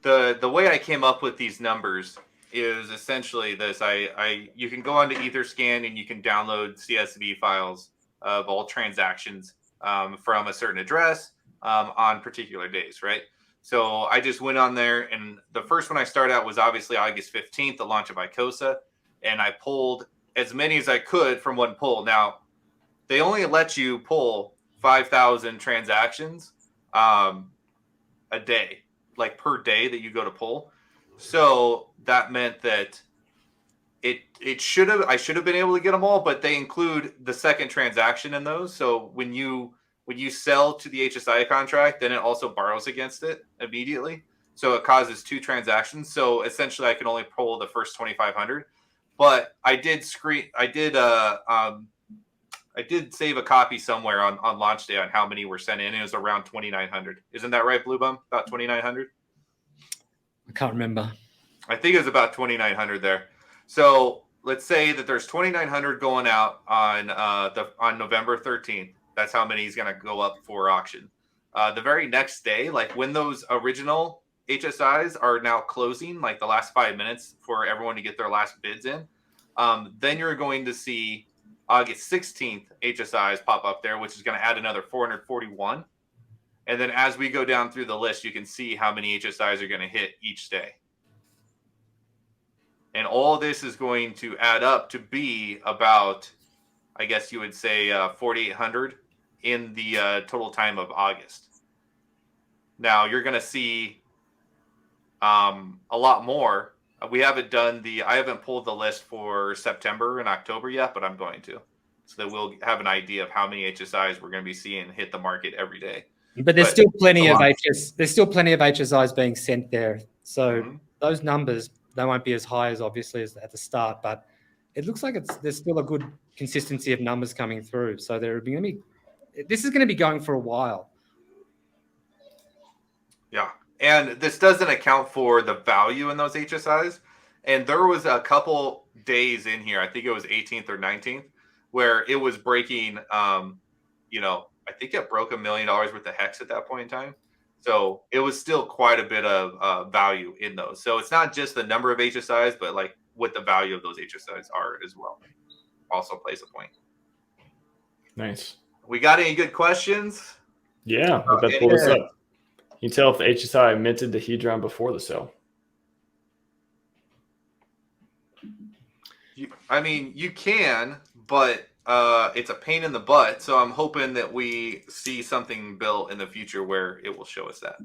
the way I came up with these numbers is essentially this. You can go onto Etherscan and you can download CSV files of all transactions from a certain address on particular days, right? So I just went on there, and the first one I started out was obviously August 15th, the launch of Icosa, and I pulled as many as I could from one pull. Now, they only let you pull 5,000 transactions a day, like per day that you go to pull. So that meant that I should have been able to get them all, but they include the second transaction in those. So when you sell to the HSI contract, then it also borrows against it immediately. So it causes two transactions. So essentially, I can only pull the first 2,500. But I did save a copy somewhere on launch day on how many were sent in. It was around 2,900. Isn't that right, Blue Bum? About 2,900. I can't remember. I think it was about 2,900 there. So let's say that there's 2,900 going out on November 13th. That's how many is going to go up for auction. The very next day, like when those original HSIs are now closing, like the last 5 minutes for everyone to get their last bids in, then you're going to see August 16th HSIs pop up there, which is going to add another 441. And then as we go down through the list, you can see how many HSIs are going to hit each day. And all this is going to add up to be about, I guess you would say, 4,800 in the total time of August. Now, you're going to see a lot more. I haven't pulled the list for September and October yet, but I'm going to. So that we'll have an idea of how many HSIs we're going to be seeing hit the market every day. But there's still plenty of HSIs being sent there. So those numbers, they won't be as high as obviously as at the start, but it looks like there's still a good consistency of numbers coming through. So this is going to be going for a while. Yeah. And this doesn't account for the value in those HSIs. And there was a couple days in here, I think it was 18th or 19th, where it was breaking, I think it broke $1 million worth of hex at that point in time. So it was still quite a bit of value in those. So it's not just the number of HSIs, but like what the value of those HSIs are as well. Also plays a point. Nice. We got any good questions? Yeah, let's pull this up. You can tell if the HSI minted the Hedron before the sale. You can, but it's a pain in the butt. So I'm hoping that we see something built in the future where it will show us that.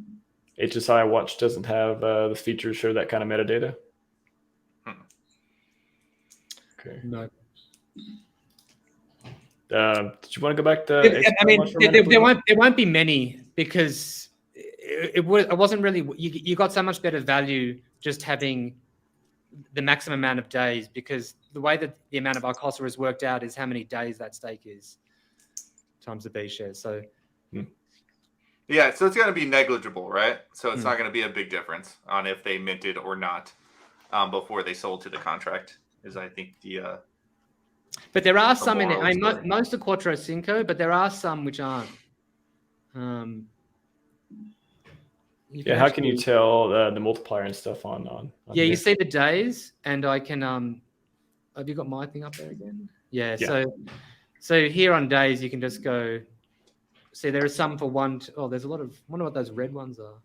HSI Watch doesn't have the feature show that kind of metadata. Okay. No. Did you want to go back to? There won't be many because it wasn't really. You got so much better value just having the maximum amount of days, because the way that the amount of Icosa is worked out is how many days that stake is times the B share. So yeah, so it's going to be negligible, right? So it's not going to be a big difference on if they minted or not before they sold to the contract, is I think the but there are some in it. I mean, most are Quattro Cinco, but there are some which aren't. How can you tell the multiplier and stuff on you see the days, and I can have you got my thing up there again? Yeah. So here on days you can just go see there are some for one. There's a lot of. I wonder what those red ones are.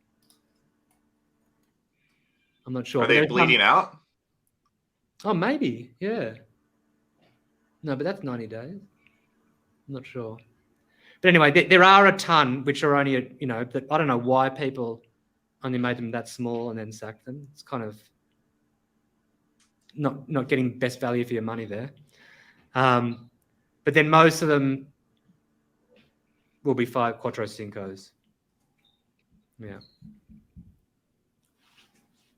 I'm not sure. Are they bleeding out? Oh, maybe. Yeah. No, but that's 90 days. I'm not sure. But anyway, there are a ton which are only, but I don't know why people only made them that small and then sacked them. It's kind of not getting best value for your money there. But then most of them will be 5 Quattro Cincos. Yeah.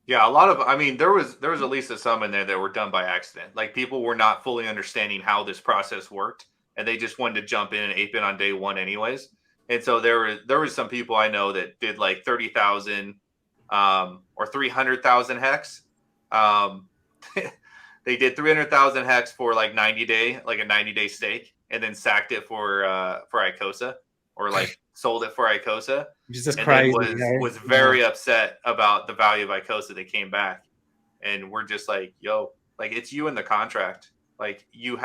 Yeah, a lot of, there was at least some in there that were done by accident. Like people were not fully understanding how this process worked, and they just wanted to jump in and ape it on day one anyways. And so there was some people I know that did like 30,000 or 300,000 hex. They did 300,000 hex for like a 90-day stake, and then sacked it for Icosa or like sold it for Icosa. Which is just And crazy. then was very upset about the value of Icosa that came back. And we're just like, yo, like it's you in the contract. Like you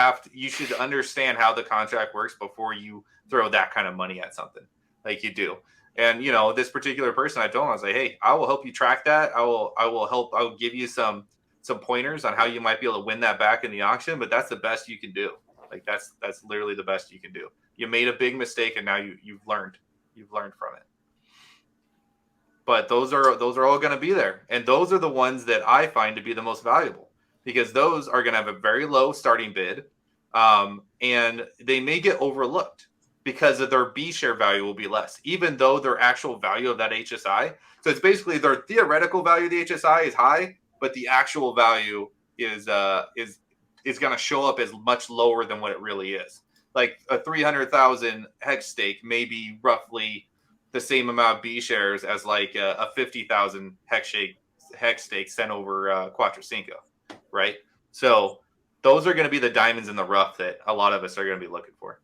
should understand how the contract works before you throw that kind of money at something like you do. And you know, this particular person, I told him, I was like, hey, I will help you track that. I will give you some pointers on how you might be able to win that back in the auction, but that's the best you can do. Like that's literally the best you can do. You made a big mistake and now you've learned from it. But those are all going to be there, and those are the ones that I find to be the most valuable, because those are going to have a very low starting bid, and they may get overlooked because of their B share value will be less, even though their actual value of that HSI. So it's basically their theoretical value of the HSI is high, but the actual value is going to show up as much lower than what it really is. Like a 300,000 hex stake may be roughly the same amount of B shares as like a 50,000 hex stake sent over Quattro Cinco, right? So those are going to be the diamonds in the rough that a lot of us are going to be looking for.